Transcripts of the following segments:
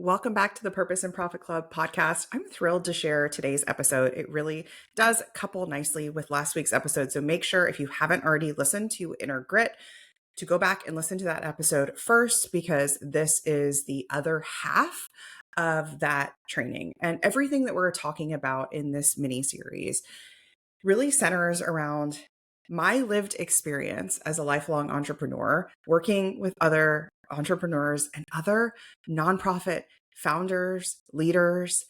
Welcome back to the Purpose and Profit Club podcast. I'm thrilled to share today's episode. It really does couple nicely with last week's episode. So make sure if you haven't already listened to Inner Grit, to go back and listen to that episode first, because this is the other half of that training. And everything that we're talking about in this mini series really centers around my lived experience as a lifelong entrepreneur, working with other entrepreneurs and other nonprofit founders, leaders,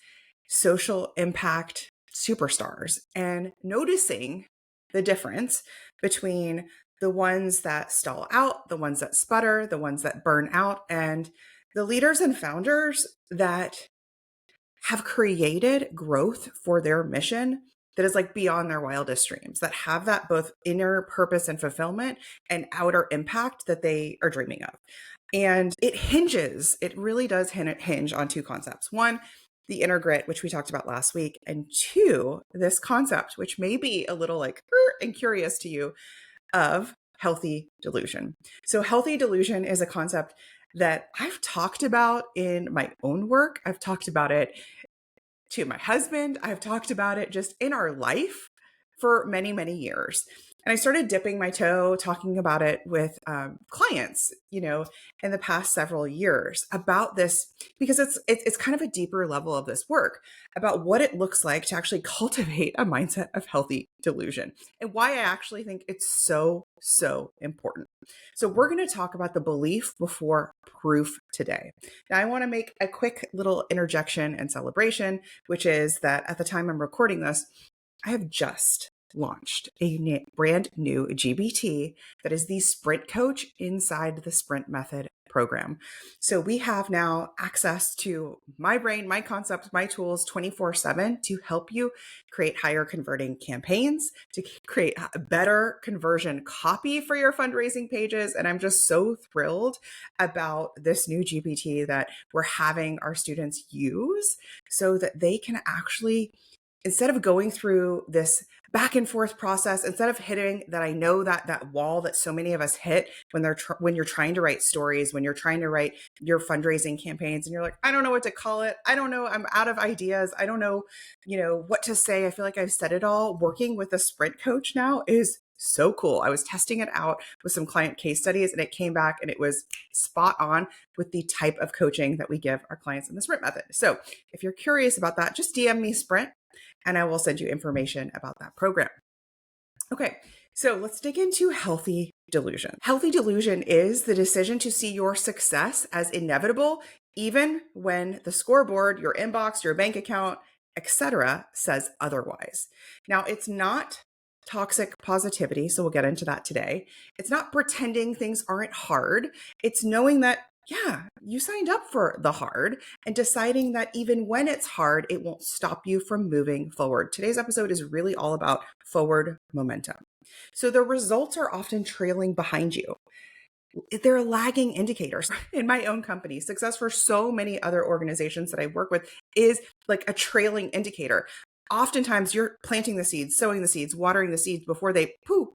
social impact superstars, and noticing the difference between the ones that stall out, the ones that sputter, the ones that burn out, and the leaders and founders that have created growth for their mission that is like beyond their wildest dreams, that have that both inner purpose and fulfillment and outer impact that they are dreaming of. And it really does hinge on two concepts. One, the inner grit, which we talked about last week. And two, this concept, which may be a little like and curious to you, of healthy delusion. So healthy delusion is a concept that I've talked about in my own work. I've talked about it to my husband. I've talked about it just in our life for many, many years. And I started dipping my toe, talking about it with clients, in the past several years about this, because it's kind of a deeper level of this work about what it looks like to actually cultivate a mindset of healthy delusion and why I actually think it's so, so important. So we're going to talk about the belief before proof today. Now, I want to make a quick little interjection and celebration, which is that at the time I'm recording this, I have just launched a brand new GBT that is the sprint coach inside the sprint method program. So we have now access to my brain, my concepts, my tools 24/7 to help you create higher converting campaigns, to create a better conversion copy for your fundraising pages. And I'm just so thrilled about this new GPT that we're having our students use so that they can actually, instead of going through this back and forth process, instead of hitting that, I know that wall that so many of us hit when you're trying to write stories, when you're trying to write your fundraising campaigns, and you're like, I don't know what to call it. I don't know. I'm out of ideas. I don't know, what to say. I feel like I've said it all. Working with a sprint coach now is so cool. I was testing it out with some client case studies, and it came back and it was spot on with the type of coaching that we give our clients in the sprint method. So if you're curious about that, just DM me Sprint and I will send you information about that program. Okay, so let's dig into healthy delusion. Healthy delusion is the decision to see your success as inevitable, even when the scoreboard, your inbox, your bank account, etc., says otherwise. Now, it's not toxic positivity, so we'll get into that today. It's not pretending things aren't hard. It's knowing that, yeah, you signed up for the hard and deciding that even when it's hard, it won't stop you from moving forward. Today's episode is really all about forward momentum. So the results are often trailing behind you. They're lagging indicators. In my own company, success for so many other organizations that I work with is like a trailing indicator. Oftentimes you're planting the seeds, sowing the seeds, watering the seeds before they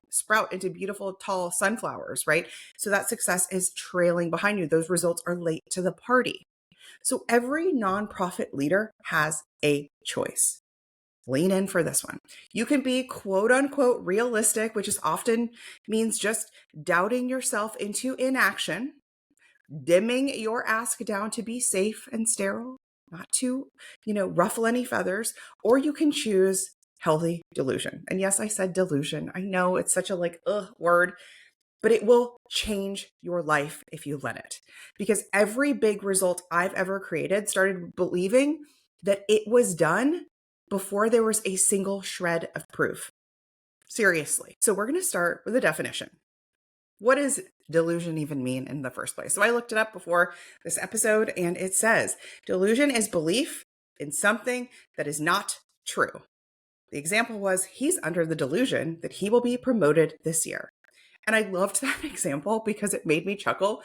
sprout into beautiful, tall sunflowers, right? So that success is trailing behind you. Those results are late to the party. So every nonprofit leader has a choice. Lean in for this one. You can be quote unquote realistic, which is often means just doubting yourself into inaction, dimming your ask down to be safe and sterile, not to, ruffle any feathers, or you can choose healthy delusion. And yes, I said delusion. I know it's such a word, but it will change your life if you let it. Because every big result I've ever created started believing that it was done before there was a single shred of proof. Seriously. So we're going to start with a definition. What does delusion even mean in the first place? So I looked it up before this episode, and it says delusion is belief in something that is not true. The example was he's under the delusion that he will be promoted this year. And I loved that example because it made me chuckle,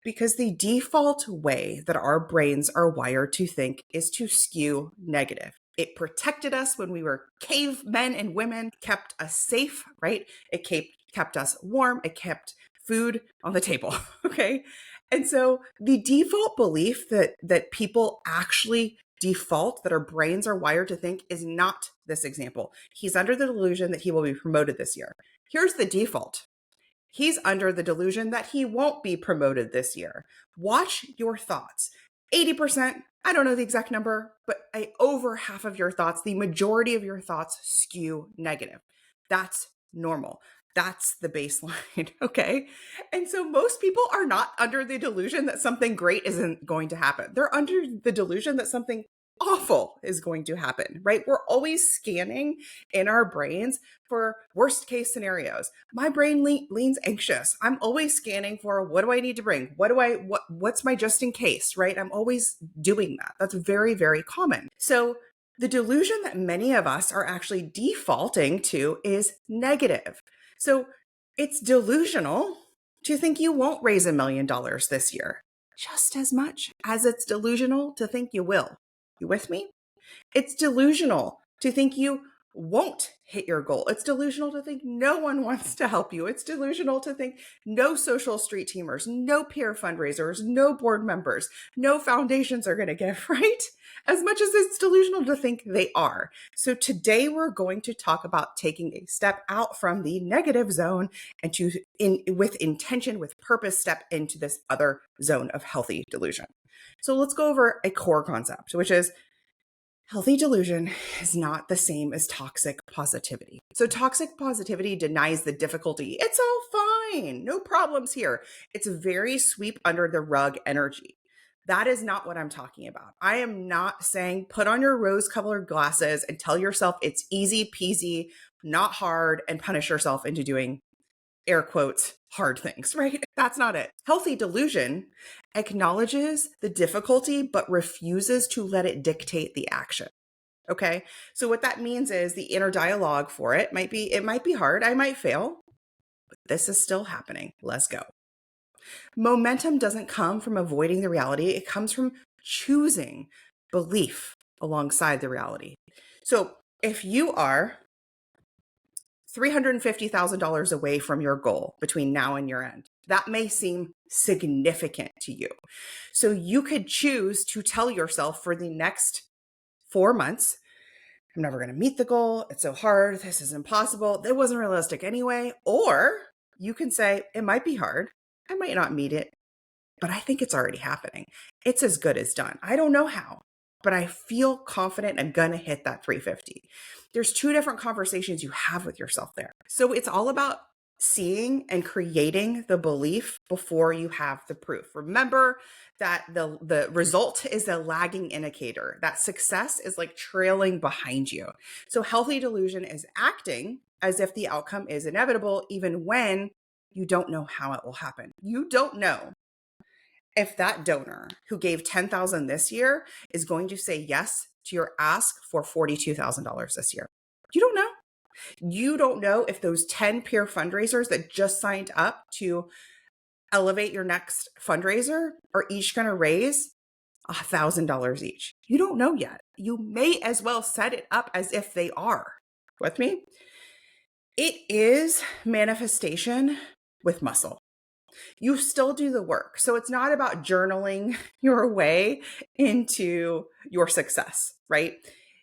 because the default way that our brains are wired to think is to skew negative. It protected us when we were cavemen and women, kept us safe, right? It kept us warm. It kept food on the table, okay? And so the default belief that people actually default, that our brains are wired to think, is not this example. He's under the delusion that he will be promoted this year. Here's the default. He's under the delusion that he won't be promoted this year. Watch your thoughts. 80%, I don't know the exact number, but over half of your thoughts, the majority of your thoughts skew negative. That's normal. That's the baseline, okay? And so most people are not under the delusion that something great isn't going to happen. They're under the delusion that something awful is going to happen, right? We're always scanning in our brains for worst case scenarios. My brain leans anxious. I'm always scanning for, what do I need to bring? What's my just in case, right? I'm always doing that. That's very, very common. So the delusion that many of us are actually defaulting to is negative. So it's delusional to think you won't raise $1 million this year, just as much as it's delusional to think you will. You with me? It's delusional to think you won't hit your goal. It's delusional to think no one wants to help you. It's delusional to think no social street teamers, no peer fundraisers, no board members, no foundations are going to give, right? As much as it's delusional to think they are. So today we're going to talk about taking a step out from the negative zone and with intention, with purpose, step into this other zone of healthy delusion. So let's go over a core concept, which is healthy delusion is not the same as toxic positivity. So toxic positivity denies the difficulty. It's all fine. No problems here. It's a very sweep under the rug energy. That is not what I'm talking about. I am not saying put on your rose-colored glasses and tell yourself it's easy peasy, not hard, and punish yourself into doing, air quotes, hard things, right? That's not it. Healthy delusion acknowledges the difficulty, but refuses to let it dictate the action. Okay. So what that means is the inner dialogue for it might be hard. I might fail, but this is still happening. Let's go. Momentum doesn't come from avoiding the reality. It comes from choosing belief alongside the reality. So if you are $350,000 away from your goal between now and year end, that may seem significant to you. So you could choose to tell yourself for the next 4 months, I'm never going to meet the goal. It's so hard. This is impossible. It wasn't realistic anyway. Or you can say, it might be hard. I might not meet it, but I think it's already happening. It's as good as done. I don't know how, but I feel confident I'm going to hit that 350. There's two different conversations you have with yourself there. So it's all about seeing and creating the belief before you have the proof. Remember that the result is a lagging indicator. That success is like trailing behind you. So healthy delusion is acting as if the outcome is inevitable, even when you don't know how it will happen. You don't know if that donor who gave $10,000 this year is going to say yes to your ask for $42,000 this year. You don't know. You don't know if those 10 peer fundraisers that just signed up to elevate your next fundraiser are each going to raise $1,000 each. You don't know yet. You may as well set it up as if they are. With me? It is manifestation with muscle. You still do the work. So it's not about journaling your way into your success, right?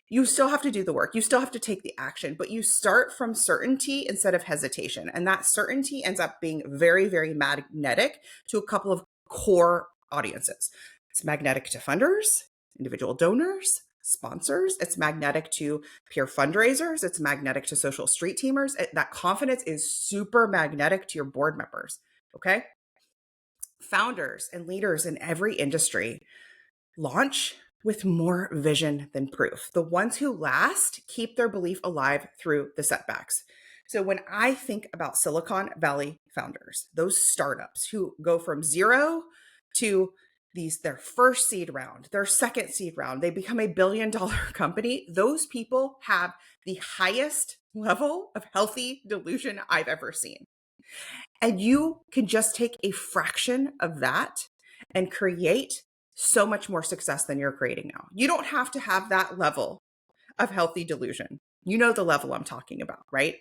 You still have to do the work. You still have to take the action, but you start from certainty instead of hesitation. And that certainty ends up being very, very magnetic to a couple of core audiences. It's magnetic to funders, individual donors, sponsors. It's magnetic to peer fundraisers. It's magnetic to social street teamers. That confidence is super magnetic to your board members. Okay. Founders and leaders in every industry launch with more vision than proof. The ones who last keep their belief alive through the setbacks. So when I think about Silicon Valley founders, those startups who go from zero to their first seed round, their second seed round, they become $1 billion company. Those people have the highest level of healthy delusion I've ever seen. And you can just take a fraction of that and create so much more success than you're creating now. You don't have to have that level of healthy delusion. You know the level I'm talking about, right?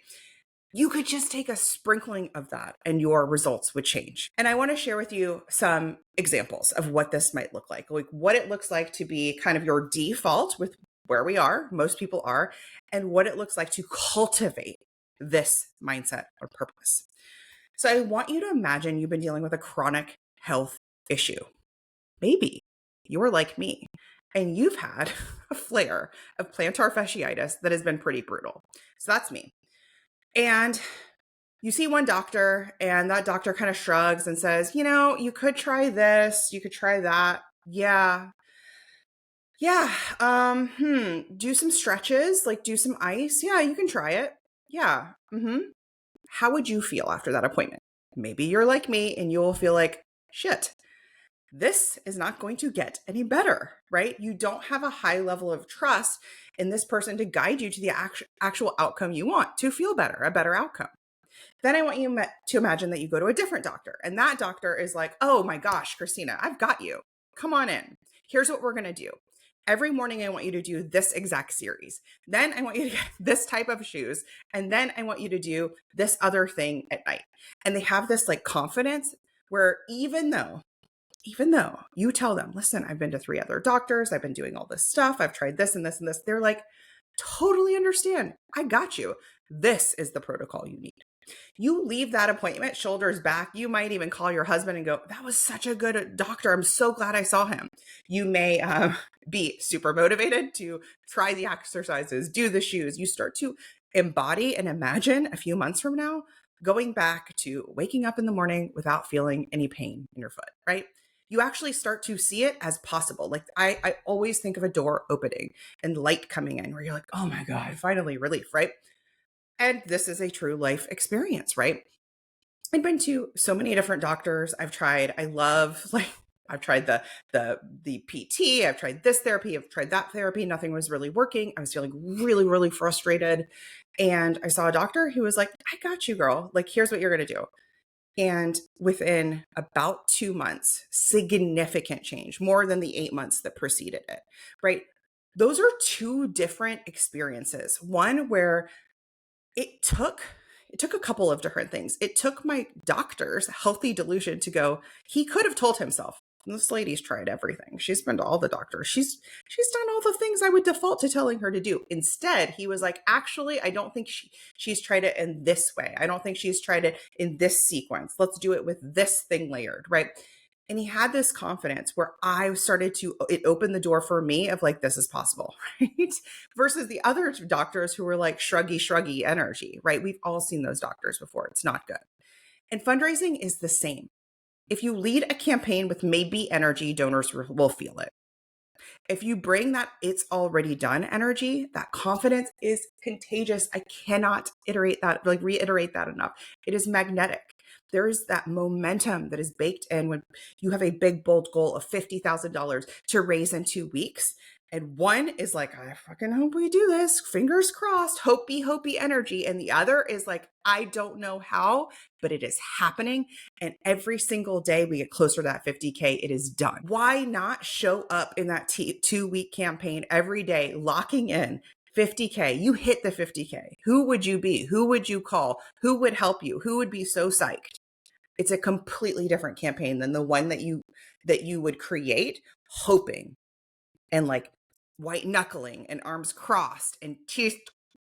You could just take a sprinkling of that and your results would change. And I want to share with you some examples of what this might look like what it looks like to be kind of your default with where we are, most people are, and what it looks like to cultivate this mindset or purpose. So I want you to imagine you've been dealing with a chronic health issue. Maybe you're like me and you've had a flare of plantar fasciitis that has been pretty brutal. So that's me. And you see one doctor and that doctor kind of shrugs and says, you could try this, you could try that. Yeah. Yeah. Do some stretches, like do some ice. Yeah, you can try it. Yeah. How would you feel after that appointment? Maybe you're like me and you'll feel like, shit, this is not going to get any better, right? You don't have a high level of trust in this person to guide you to the actual outcome you want to feel better, a better outcome. Then I want you to imagine that you go to a different doctor and that doctor is like, oh my gosh, Christina, I've got you. Come on in. Here's what we're going to do. Every morning, I want you to do this exact series. Then I want you to get this type of shoes. And then I want you to do this other thing at night. And they have this like confidence where even though you tell them, listen, I've been to 3 other doctors, I've been doing all this stuff, I've tried this and this and this, they're like, totally understand. I got you. This is the protocol you need. You leave that appointment, shoulders back. You might even call your husband and go, that was such a good doctor. I'm so glad I saw him. You may be super motivated to try the exercises, do the shoes. You start to embody and imagine a few months from now, going back to waking up in the morning without feeling any pain in your foot, right? You actually start to see it as possible. Like I always think of a door opening and light coming in where you're like, oh my God, finally relief, right? And this is a true life experience, right? I've been to so many different doctors. I've tried the PT, I've tried this therapy, I've tried that therapy. Nothing was really working. I was feeling really, really frustrated. And I saw a doctor who was like, I got you, girl. Like, here's what you're going to do. And within about 2 months, significant change, more than the 8 months that preceded it, right? Those are 2 different experiences. One where it took a couple of different things. It took my doctor's healthy delusion to go, he could have told himself, this lady's tried everything. She's been to all the doctors. She's done all the things I would default to telling her to do. Instead, he was like, actually, I don't think she's tried it in this way. I don't think she's tried it in this sequence. Let's do it with this thing layered, right? And he had this confidence where I started it opened the door for me of like, this is possible, right? Versus the other doctors who were like shruggy energy, right? We've all seen those doctors before. It's not good. And fundraising is the same. If you lead a campaign with maybe energy, donors will feel it. If you bring that it's already done energy, that confidence is contagious. I cannot reiterate that enough. It is magnetic. There is that momentum that is baked in when you have a big, bold goal of $50,000 to raise in 2 weeks. And one is like, I fucking hope we do this. Fingers crossed, hopey energy. And the other is like, I don't know how, but it is happening. And every single day we get closer to that 50K, it is done. Why not show up in that 2-week campaign every day, locking in 50K? You hit the 50K. Who would you be? Who would you call? Who would help you? Who would be so psyched? It's a completely different campaign than the one that you would create, hoping and like white knuckling and arms crossed and teeth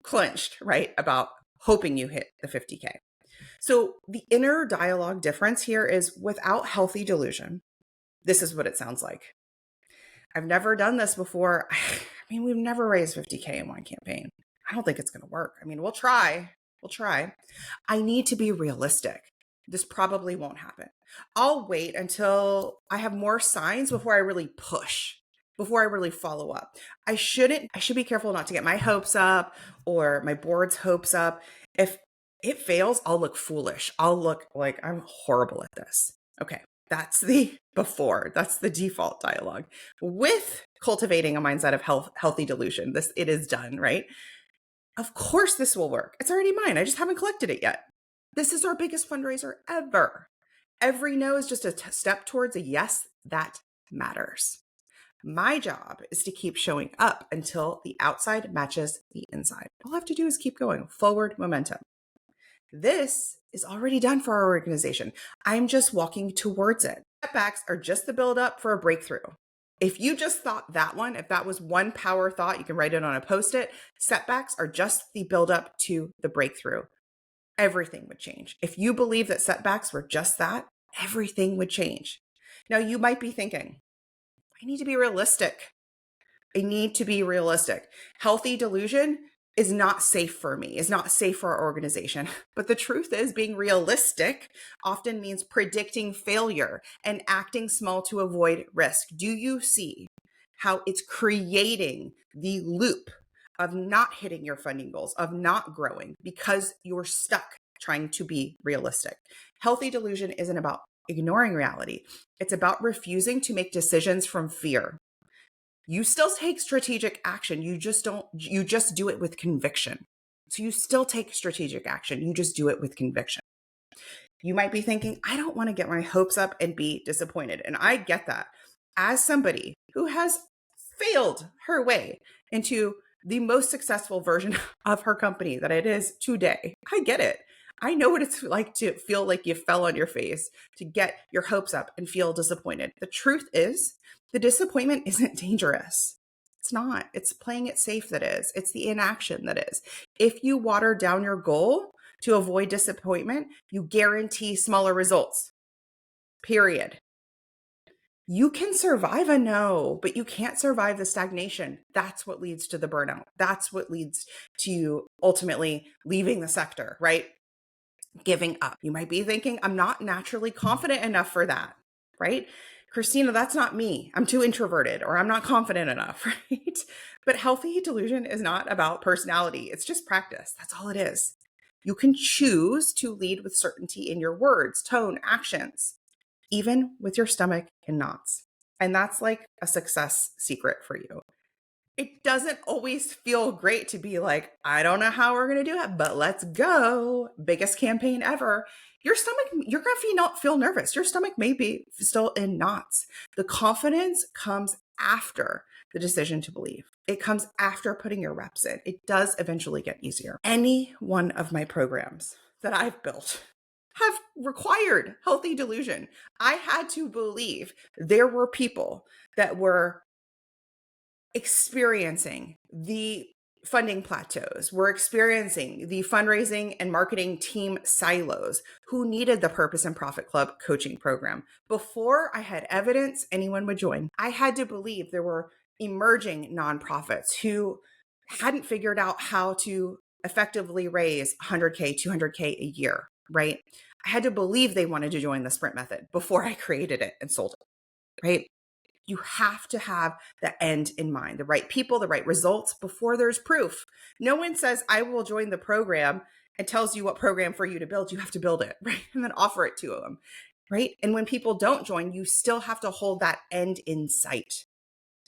clenched, right? About hoping you hit the 50K. So the inner dialogue difference here is without healthy delusion, this is what it sounds like. I've never done this before. I mean, we've never raised 50K in one campaign. I don't think it's going to work. I mean, we'll try. I need to be realistic. This probably won't happen. I'll wait until I have more signs before I really push, before I really follow up. I should be careful not to get my hopes up or my board's hopes up. If it fails, I'll look foolish. I'll look like I'm horrible at this. Okay. That's the before. That's the default dialogue. With cultivating a mindset of healthy delusion, it is done, right? Of course this will work. It's already mine. I just haven't collected it yet. This is our biggest fundraiser ever. Every no is just a step towards a yes that matters. My job is to keep showing up until the outside matches the inside. All I have to do is keep going. Forward momentum. This is already done for our organization. I'm just walking towards it. Setbacks are just the buildup for a breakthrough. If you just thought that one, if that was one power thought, you can write it on a post-it. Setbacks are just the buildup to the breakthrough. Everything would change. If you believe that setbacks were just that, everything would change. Now, you might be thinking, I need to be realistic. I need to be realistic. Healthy delusion is not safe for me, is not safe for our organization. But the truth is, being realistic often means predicting failure and acting small to avoid risk. Do you see how it's creating the loop of not hitting your funding goals, of not growing because you're stuck trying to be realistic? Healthy delusion isn't about ignoring reality. It's about refusing to make decisions from fear. You still take strategic action. You just do it with conviction. So you still take strategic action. You just do it with conviction. You might be thinking, I don't want to get my hopes up and be disappointed. And I get that. As somebody who has failed her way into the most successful version of her company that it is today, I get it. I know what it's like to feel like you fell on your face, to get your hopes up and feel disappointed. The truth is, the disappointment isn't dangerous. It's not. It's playing it safe that is. It's the inaction that is. If you water down your goal to avoid disappointment, you guarantee smaller results. Period. You can survive a no, but you can't survive the stagnation. That's what leads to the burnout. That's what leads to ultimately leaving the sector, right? Giving up. You might be thinking, I'm not naturally confident enough for that, right? Christina, that's not me. I'm too introverted or I'm not confident enough, right? But healthy delusion is not about personality. It's just practice. That's all it is. You can choose to lead with certainty in your words, tone, actions, even with your stomach in knots. And that's like a success secret for you. It doesn't always feel great to be like, I don't know how we're going to do it, but let's go. Biggest campaign ever. Your stomach, you're going to feel nervous. Your stomach may be still in knots. The confidence comes after the decision to believe. It comes after putting your reps in. It does eventually get easier. Any one of my programs that I've built have required healthy delusion. I had to believe there were people that were experiencing the funding plateaus, were experiencing the fundraising and marketing team silos, who needed the Purpose and Profit Club coaching program. Before I had evidence anyone would join, I had to believe there were emerging nonprofits who hadn't figured out how to effectively raise 100K, 200K a year, right? I had to believe they wanted to join the sprint method before I created it and sold it, right? You have to have the end in mind, the right people, the right results before there's proof. No one says, I will join the program and tells you what program for you to build. You have to build it, right? And then offer it to them, right? And when people don't join, you still have to hold that end in sight,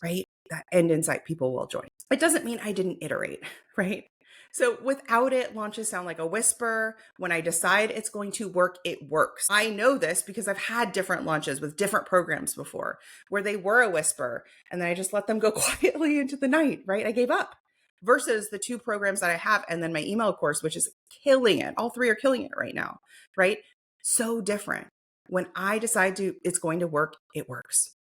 right? That end in sight, people will join. It doesn't mean I didn't iterate, right? So without it, launches sound like a whisper. When I decide it's going to work, it works. I know this because I've had different launches with different programs before where they were a whisper and then I just let them go quietly into the night, right? I gave up versus the two programs that I have and then my email course, which is killing it. All three are killing it right now, right? So different. When I decide it's going to work, it works.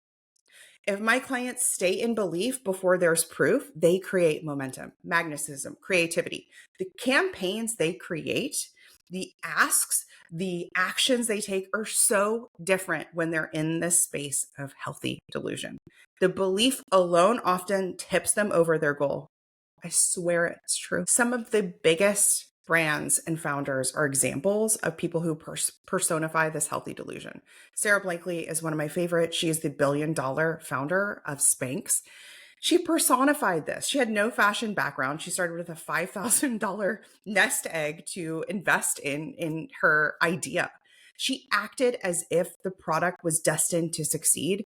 If my clients stay in belief before there's proof, they create momentum, magnetism, creativity. The campaigns they create, the asks, the actions they take are so different when they're in this space of healthy delusion. The belief alone often tips them over their goal. I swear it's true. Some of the biggest brands and founders are examples of people who personify this healthy delusion. Sarah Blakely is one of my favorites. She is the billion-dollar founder of Spanx. She personified this. She had no fashion background. She started with a $5,000 nest egg to invest in her idea. She acted as if the product was destined to succeed,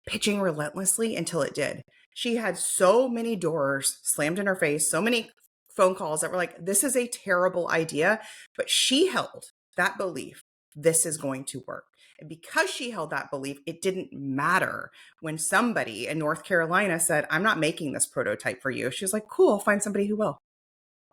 pitching relentlessly until it did. She had so many doors slammed in her face, so many phone calls that were like, this is a terrible idea, but she held that belief, this is going to work. And because she held that belief, it didn't matter when somebody in North Carolina said, I'm not making this prototype for you. She was like, cool, I'll find somebody who will.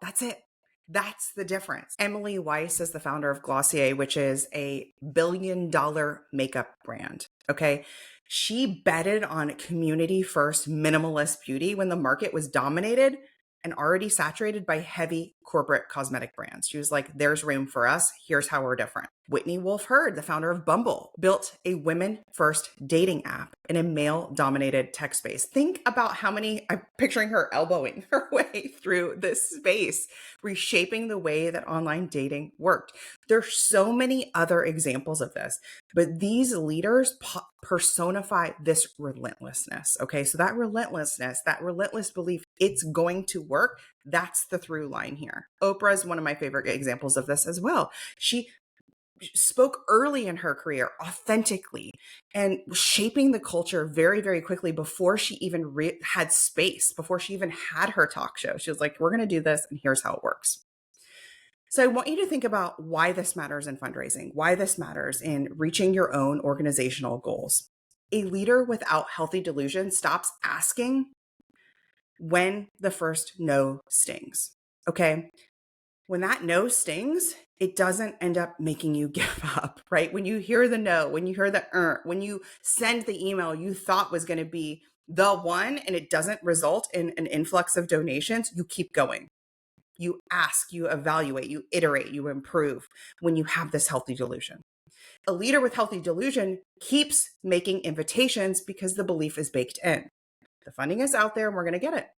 That's it. That's the difference. Emily Weiss is the founder of Glossier, which is a billion-dollar makeup brand. Okay. She betted on community first minimalist beauty when the market was dominated and already saturated by heavy corporate cosmetic brands. She was like, there's room for us. Here's how we're different. Whitney Wolfe Herd, the founder of Bumble, built a women first dating app in a male dominated tech space. Think about how many, I'm picturing her elbowing her way through this space, reshaping the way that online dating worked. There's so many other examples of this, but these leaders personify this relentlessness. Okay. So that relentlessness, that relentless belief, it's going to work. That's the through line here. Oprah is one of my favorite examples of this as well. She spoke early in her career authentically and shaping the culture very, very quickly before she even had space, before she even had her talk show. She was like, we're going to do this and here's how it works. So I want you to think about why this matters in fundraising, why this matters in reaching your own organizational goals. A leader without healthy delusion stops asking when the first no stings. Okay. When that no stings, it doesn't end up making you give up, right? When you hear the no, when you hear the when you send the email you thought was going to be the one and it doesn't result in an influx of donations, you keep going. You ask, you evaluate, you iterate, you improve when you have this healthy delusion. A leader with healthy delusion keeps making invitations because the belief is baked in. The funding is out there and we're going to get it.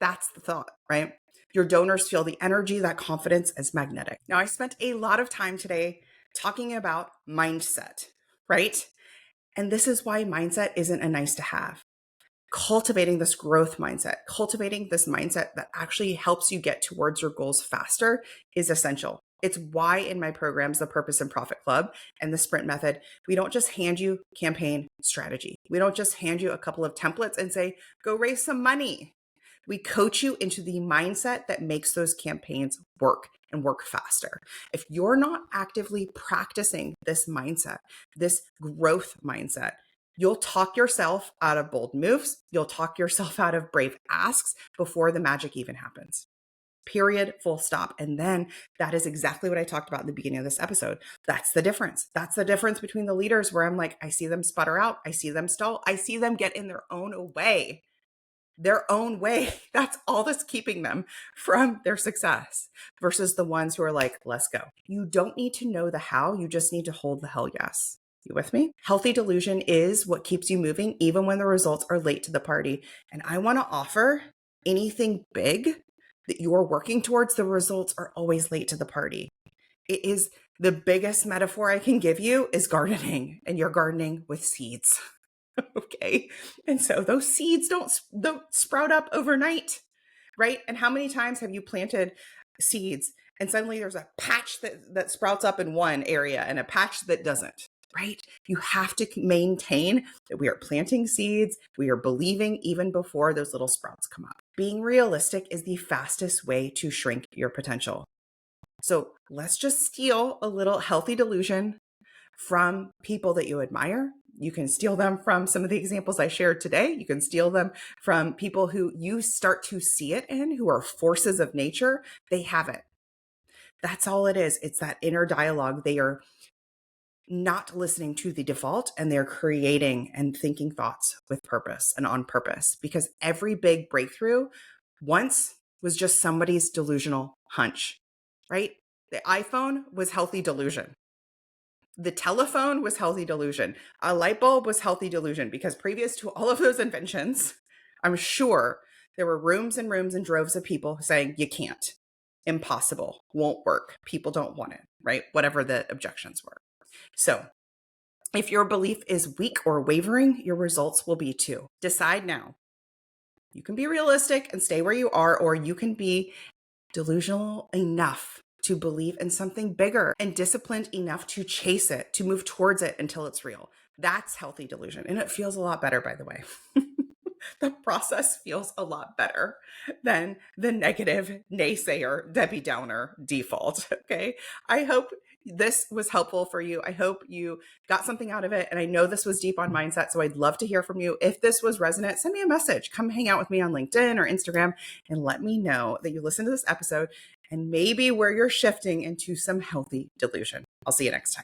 That's the thought, right? Your donors feel the energy, that confidence is magnetic. Now, I spent a lot of time today talking about mindset, right? And this is why mindset isn't a nice to have. Cultivating this growth mindset, cultivating this mindset that actually helps you get towards your goals faster is essential. It's why in my programs, the Purpose and Profit Club and the Sprint Method, we don't just hand you campaign strategy. We don't just hand you a couple of templates and say, go raise some money. We coach you into the mindset that makes those campaigns work and work faster. If you're not actively practicing this mindset, this growth mindset, you'll talk yourself out of bold moves. You'll talk yourself out of brave asks before the magic even happens. Period, full stop. And then that is exactly what I talked about in the beginning of this episode. That's the difference. That's the difference between the leaders where I'm like, I see them sputter out. I see them stall. I see them get in their own way. That's all that's keeping them from their success versus the ones who are like, let's go. You don't need to know the how. You just need to hold the hell yes. You with me? Healthy delusion is what keeps you moving even when the results are late to the party. And I want to offer anything big that you are working towards, the results are always late to the party. It is the biggest metaphor I can give you is gardening, and you're gardening with seeds. Okay. And so those seeds don't sprout up overnight, right? And how many times have you planted seeds and suddenly there's a patch that sprouts up in one area and a patch that doesn't, right? You have to maintain that we are planting seeds. We are believing even before those little sprouts come up. Being realistic is the fastest way to shrink your potential. So let's just steal a little healthy delusion from people that you admire. You can steal them from some of the examples I shared today. You can steal them from people who you start to see it in, who are forces of nature. They have it. That's all it is. It's that inner dialogue. They are not listening to the default and they're creating and thinking thoughts with purpose and on purpose, because every big breakthrough once was just somebody's delusional hunch, right? The iPhone was healthy delusion. The telephone was healthy delusion. A light bulb was healthy delusion, because previous to all of those inventions, I'm sure there were rooms and rooms and droves of people saying, you can't, impossible, won't work, people don't want it, right? Whatever the objections were. So if your belief is weak or wavering, your results will be too. Decide now. You can be realistic and stay where you are, or you can be delusional enough to believe in something bigger and disciplined enough to chase it, to move towards it until it's real. That's healthy delusion. And it feels a lot better, by the way. The process feels a lot better than the negative naysayer, Debbie Downer default. Okay. I hope this was helpful for you. I hope you got something out of it. And I know this was deep on mindset. So I'd love to hear from you. If this was resonant, send me a message. Come hang out with me on LinkedIn or Instagram and let me know that you listened to this episode and maybe where you're shifting into some healthy delusion. I'll see you next time.